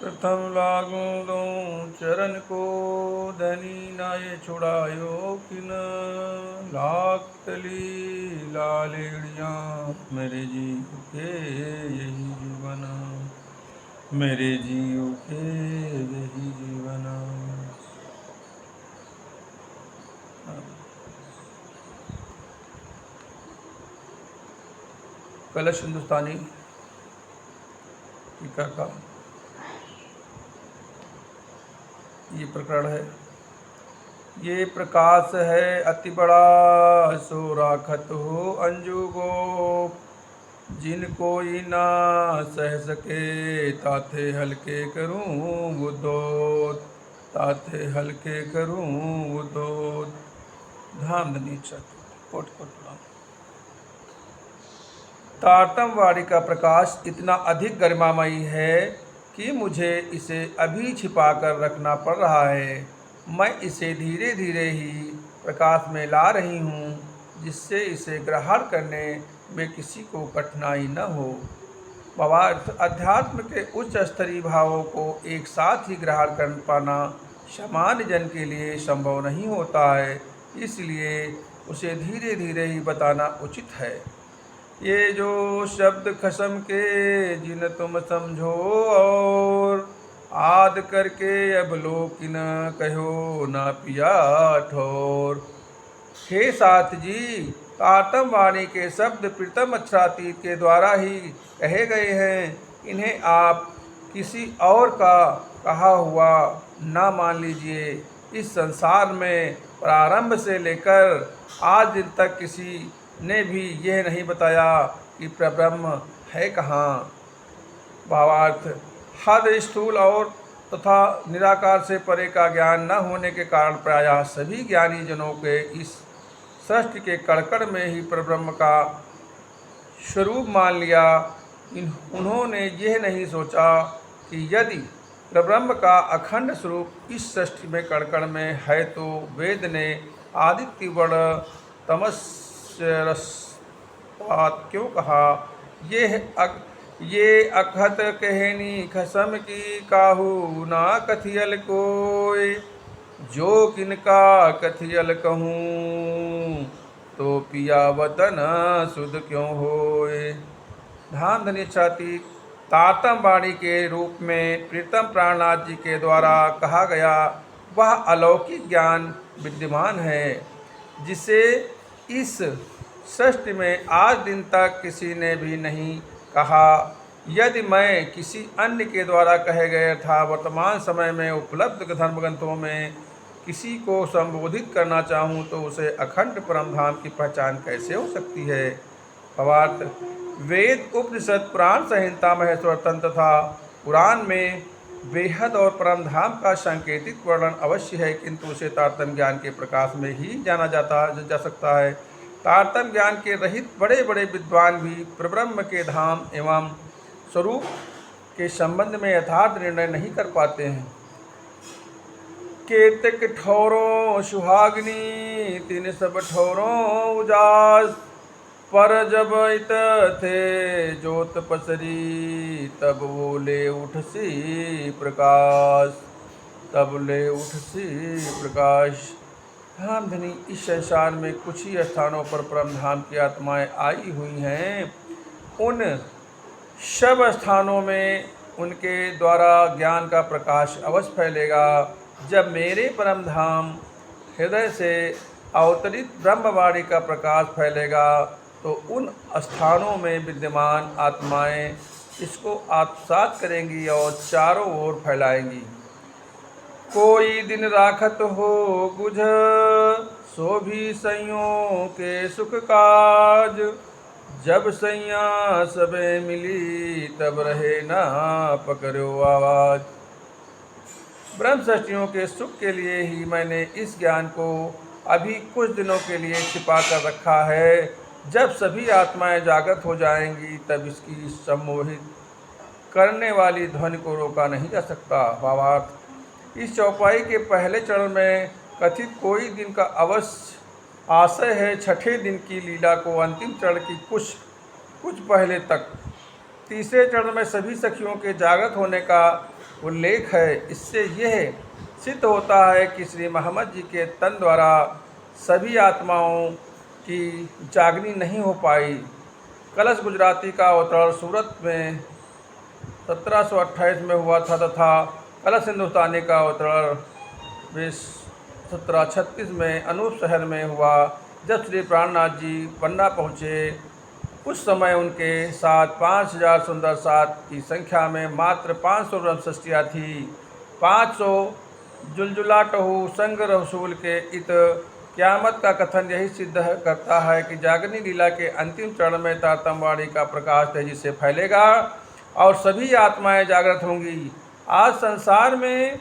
प्रथम लागू दो चरण को, धनी नाये छुड़ायो किन। लाख तली लालेड़ियाँ मेरे जीव के यही जीवन, मेरे जीव के यही जीवन। कलश हिंदुस्तानी टीका का ये प्रकरण है। ये प्रकाश है अति बड़ा, सो राखत हो अंजू गोप। जिन कोई ना सह सके, ताथे हल्के करूं उद्योत, ताथे हल्के करूं उद्योत। धाम धनी कोट कोट प्रणाम। तारतम वाणी का प्रकाश इतना अधिक गरिमामयी है कि मुझे इसे अभी छिपा कर रखना पड़ रहा है। मैं इसे धीरे धीरे ही प्रकाश में ला रही हूँ, जिससे इसे ग्रहण करने में किसी को कठिनाई न हो। भावार्थ, अध्यात्म के उच्च स्तरीय भावों को एक साथ ही ग्रहण कर पाना सामान्य जन के लिए संभव नहीं होता है, इसलिए उसे धीरे धीरे ही बताना उचित है। ये जो शब्द खसम के जिन तुम समझो, और आद करके अब लोकिन कहो ना पिया ठोर। हे साथ जी, तारतम वाणी के शब्द प्रीतम अक्षरातीत के द्वारा ही कहे गए हैं। इन्हें आप किसी और का कहा हुआ ना मान लीजिए। इस संसार में प्रारंभ से लेकर आज दिन तक किसी ने भी यह नहीं बताया कि परब्रह्म है कहाँ। भावार्थ, हद स्थूल और तथा निराकार से परे का ज्ञान न होने के कारण प्रायः सभी ज्ञानी जनों के इस सृष्टि के कड़कड़ में ही परब्रह्म का स्वरूप मान लिया। उन्होंने यह नहीं सोचा कि यदि परब्रह्म का अखंड स्वरूप इस सृष्टि में कड़कड़ में है, तो वेद ने आदित्य वर्ण तमस्रस्तात् क्यों कहा। ये अखत कहनी खसम की, काहू ना कथियल कोय। जो किनका कथियल कहूँ, तो पिया वतन सुध क्यों होए। धाम धनी छाती तारतम वाणी के रूप में प्रीतम प्राणनाथ जी के द्वारा कहा गया वह अलौकिक ज्ञान विद्यमान है, जिसे इस सृष्टि में आज दिन तक किसी ने भी नहीं कहा। यदि मैं किसी अन्य के द्वारा कहे गए अर्थात वर्तमान समय में उपलब्ध धर्मग्रंथों में किसी को संबोधित करना चाहूँ, तो उसे अखंड परम धाम की पहचान कैसे हो सकती है। भावार्थ, वेद, उपनिषद, पुराण संहिता, महेश्वर तंत्र तथा पुराण में बेहद और परम धाम का सांकेतिक वर्णन अवश्य है, किंतु उसे तारतम ज्ञान के प्रकाश में ही जाना जा सकता है। तारतम ज्ञान के रहित बड़े बड़े विद्वान भी परब्रह्म के धाम एवं स्वरूप के संबंध में यथार्थ निर्णय नहीं कर पाते हैं। केतक ठौरों सुहागनी, तीन सब ठौरों उजास। पर जब इत थे जोत पसरी, तब वो ले उठ सी प्रकाश, तब ले उठ सी प्रकाश। धाम धनी, इस संसार में कुछ ही स्थानों पर परम धाम की आत्माएं आई हुई हैं। उन सब स्थानों में उनके द्वारा ज्ञान का प्रकाश अवश्य फैलेगा। जब मेरे परम धाम हृदय से अवतरित ब्रह्मवाणी का प्रकाश फैलेगा, तो उन स्थानों में विद्यमान आत्माएं इसको आत्मसात करेंगी और चारों ओर फैलाएंगी। कोई दिन राखत हो बुझ, सो भी सैयों के सुख काज। जब सैया सबे मिली, तब रहे ना पकड़ो आवाज। ब्रह्म सृष्टियों के सुख के लिए ही मैंने इस ज्ञान को अभी कुछ दिनों के लिए छिपा कर रखा है। जब सभी आत्माएं जागृत हो जाएंगी, तब इसकी सम्मोहित करने वाली ध्वनि को रोका नहीं जा सकता। भावार्थ, इस चौपाई के पहले चरण में कथित कोई दिन का अवश्य आशय है। छठे दिन की लीला को अंतिम चरण की कुछ पहले तक तीसरे चरण में सभी सखियों के जागृत होने का उल्लेख है। इससे यह सिद्ध होता है कि श्री मोहम्मद जी के तन द्वारा सभी आत्माओं की जागनी नहीं हो पाई। कलश गुजराती का अवतरण सूरत में 1728 में हुआ था तथा कलश हिंदुस्तानी का अवतरण 1736 में अनूप शहर में हुआ। जब श्री प्राणनाथ जी पन्ना पहुँचे उस समय उनके साथ 5000 सुंदर साथ की संख्या में मात्र 500 ब्रह्मषष्टियाँ थी। 500 जुलजुलाटहु संग रसूल के इत क़यामत का कथन यही सिद्ध करता है कि जागनी लीला के अंतिम चरण में तारतम्यवाणी का प्रकाश तेजी से फैलेगा और सभी आत्माएं जागृत होंगी। आज संसार में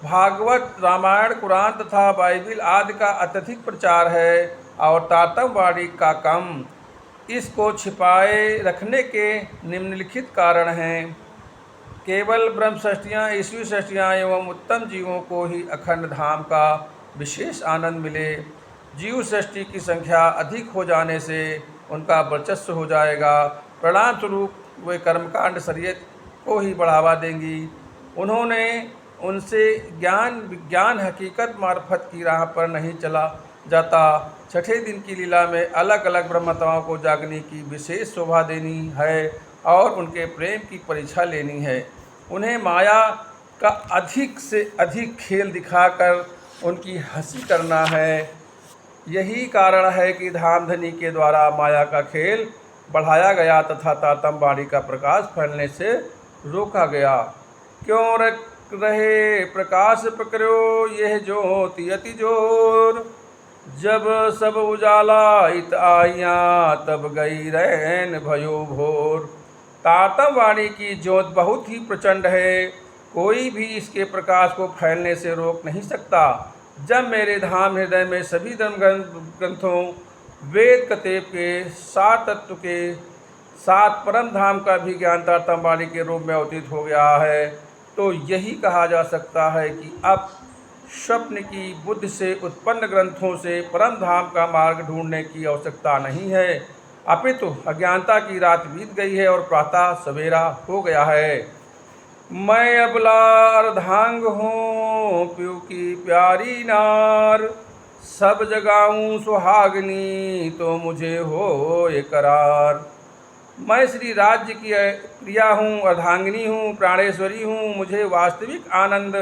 भागवत, रामायण, कुरान तथा बाइबिल आदि का अत्यधिक प्रचार है और तारतम्यवाणी का कम। इसको छिपाए रखने के निम्नलिखित कारण हैं। केवल ब्रह्मषष्टियाँ, ईश्वरी षष्टियाँ एवं उत्तम जीवों को ही अखंड धाम का विशेष आनंद मिले। जीव षष्टि की संख्या अधिक हो जाने से उनका वर्चस्व हो जाएगा। परिणाम स्वरूप वे कर्मकांड शरीयत को ही बढ़ावा देंगी। उन्होंने उनसे ज्ञान विज्ञान हकीकत मार्फत की राह पर नहीं चला जाता। छठे दिन की लीला में अलग अलग ब्रह्मताओं को जागने की विशेष शोभा देनी है और उनके प्रेम की परीक्षा लेनी है। उन्हें माया का अधिक से अधिक खेल दिखाकर उनकी हंसी करना है। यही कारण है कि धामधनी के द्वारा माया का खेल बढ़ाया गया तथा तारतम्यवाणी का प्रकाश फैलने से रोका गया। क्यों रहे प्रकाश पकड़ो यह ज्योति अति जोर, जब सब उजाला इत आइया तब गई रैन भयो भोर। तारतम्यवाणी की ज्योत बहुत ही प्रचंड है, कोई भी इसके प्रकाश को फैलने से रोक नहीं सकता। जब मेरे धाम हृदय में सभी धर्म ग्रंथों, वेद कतेब के सार तत्व के साथ परम धाम का भी ज्ञान तारतम्यवाणी के रूप में अवतीत हो गया है, तो यही कहा जा सकता है कि अब स्वप्न की बुद्धि से उत्पन्न ग्रंथों से परम धाम का मार्ग ढूंढने की आवश्यकता नहीं है, अपितु अज्ञानता की रात बीत गई है और प्रातः सवेरा हो गया है। मैं अबला अर्धांग हूँ प्यू की प्यारी नार, सब जगाऊँ सुहागनी तो मुझे हो ये करार। मैं श्री राज्य की प्रिया हूँ, अर्धांगिनी हूँ, प्राणेश्वरी हूँ। मुझे वास्तविक आनंद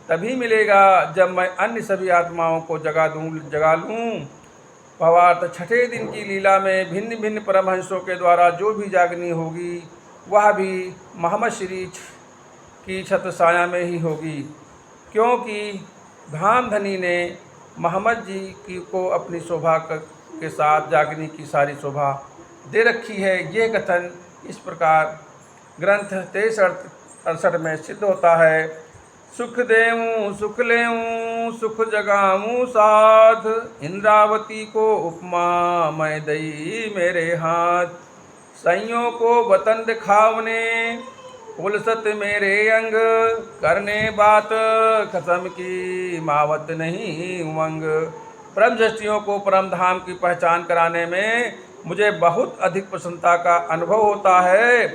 तभी मिलेगा जब मैं अन्य सभी आत्माओं को जगा लूँ। भावार्थ, छठे दिन की लीला में भिन्न भिन्न परमहंसों के द्वारा जो भी जागनी होगी वह भी मोहम्मद श्री की छत्र छाया में ही होगी, क्योंकि धामधनी ने मोहम्मद जी की को अपनी शोभा के साथ जागने की सारी शोभा दे रखी है। ये कथन इस प्रकार ग्रंथ 63-68 में सिद्ध होता है। सुख देऊँ सुख लेऊँ सुख जगाऊँ साध, इंद्रावती को उपमा मैं दई मेरे हाथ। सैयों को वतन दिखावने उलसत मेरे अंग, करने बात कसम की मावत नहीं उमंग। ब्रह्मषष्टियों को परम धाम की पहचान कराने में मुझे बहुत अधिक प्रसन्नता का अनुभव होता है।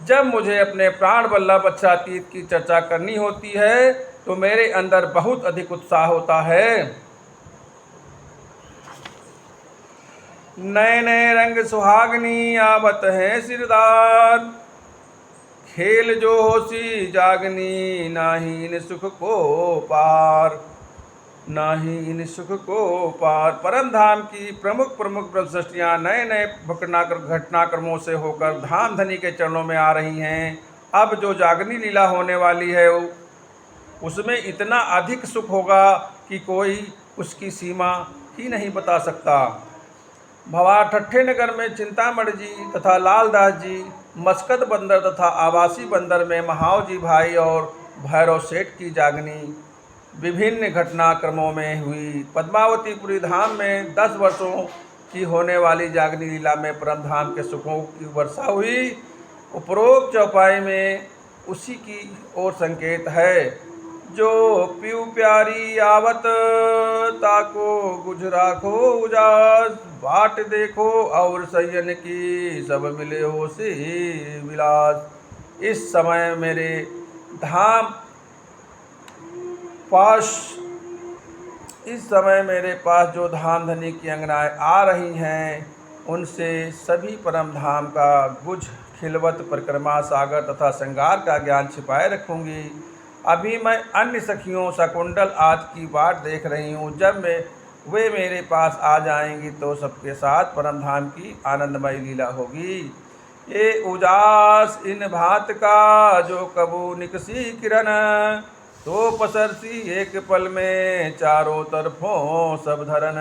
जब मुझे अपने प्राण वल्लभ अच्छातीत की चर्चा करनी होती है तो मेरे अंदर बहुत अधिक उत्साह होता है। नए नए रंग सुहागनी आवत है सिरदार, खेल जो होसी जागनी नाही इन सुख को पार, नाही इन सुख को पार। परम धाम की प्रमुख ब्रह्मषष्टियाँ नए नए घटनाक्रमों से होकर धामधनी के चरणों में आ रही हैं। अब जो जागनी लीला होने वाली है उसमें इतना अधिक सुख होगा कि कोई उसकी सीमा ही नहीं बता सकता। भवार ठट्ठे नगर में चिंतामणि जी तथा लालदास जी, मस्कत बंदर तथा आवासी बंदर में महाव जी भाई और भैरव सेठ की जागनी विभिन्न घटनाक्रमों में हुई। पद्मावतीपुरी धाम में 10 वर्षों की होने वाली जागनी लीला में परम धाम के सुखों की वर्षा हुई। उपरोक्त चौपाई में उसी की ओर संकेत है। जो पिउ प्यारी आवत, ताको गुजरा खो उजास। बाट देखो और सय्यन की, सब मिले हो से विलास। इस समय मेरे धाम पास इस समय मेरे पास जो धाम धनी की अंगनाएं आ रही हैं, उनसे सभी परम धाम का गुज खिलवत परिक्रमा सागर तथा श्रृंगार का ज्ञान छिपाए रखूंगी। अभी मैं अन्य सखियों शकुंडल आदि की बाट देख रही हूँ। जब वे मेरे पास आ जाएंगी तो सबके साथ परम धाम की आनंदमयी लीला होगी। ये उजास इन भात का, जो कबू निकसी किरण, तो पसरसी एक पल में चारों तरफों सब धरन।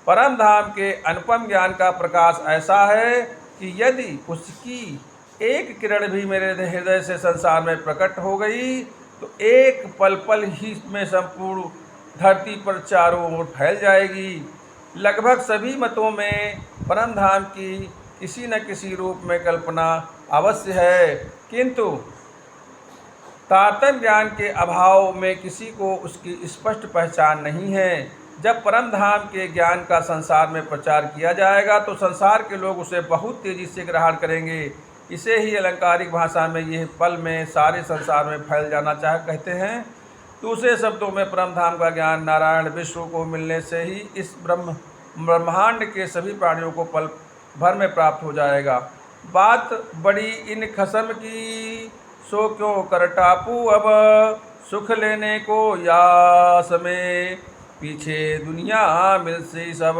परम धाम के अनुपम ज्ञान का प्रकाश ऐसा है कि यदि उसकी एक किरण भी मेरे हृदय से संसार में प्रकट हो गई तो एक पल पल ही में संपूर्ण धरती पर चारों ओर फैल जाएगी। लगभग सभी मतों में परम धाम की किसी न किसी रूप में कल्पना अवश्य है, किंतु तारतम्य ज्ञान के अभाव में किसी को उसकी स्पष्ट पहचान नहीं है। जब परम धाम के ज्ञान का संसार में प्रचार किया जाएगा तो संसार के लोग उसे बहुत तेजी से ग्रहण करेंगे। इसे ही अलंकारिक भाषा में यह पल में सारे संसार में फैल जाना कहते हैं। दूसरे शब्दों में परम धाम का ज्ञान नारायण विष्णु को मिलने से ही इस ब्रह्मांड के सभी प्राणियों को पल भर में प्राप्त हो जाएगा। बात बड़ी इन खसम की, सो क्यों कर टापू अब, सुख लेने को यास में पीछे दुनिया मिल से सब।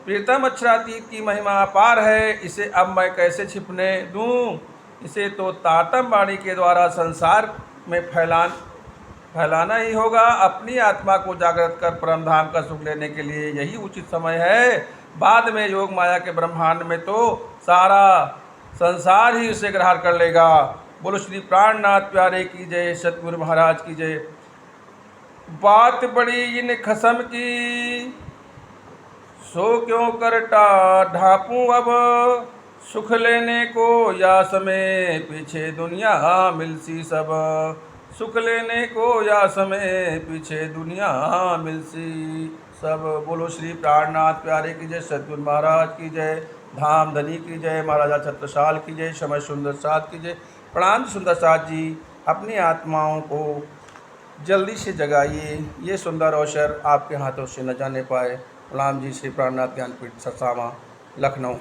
प्रीतम अक्षरातीत की महिमा अपार है, इसे अब मैं कैसे छिपने दूं। इसे तो तारतम्य वाणी के द्वारा संसार में फैलाना ही होगा। अपनी आत्मा को जागृत कर परम धाम का सुख लेने के लिए यही उचित समय है। बाद में योग माया के ब्रह्मांड में तो सारा संसार ही उसे ग्रहण कर लेगा। बोलो श्री प्राणनाथ प्यारे की जय, सतगुरु महाराज की जय। बात बड़ी इन खसम की, सो क्यों कर ढापूं अब, सुख लेने को यास में पीछे दुनिया मिलसी सब। सुख लेने को यास में पीछे दुनिया मिलसी सब। बोलो श्री प्राणनाथ प्यारे की जय, सतगुरु महाराज की जय, धाम धनी की जय, महाराजा छत्रसाल की जय, समय सुंदर साथ की जय। प्रणाम सुंदर साथ जी, अपनी आत्माओं को जल्दी से जगाइए, ये सुंदर अवसर आपके हाथों से न जाने पाए। प्रणाम जी, श्री प्राणनाथ ज्ञानपीठ सरसावा, लखनऊ।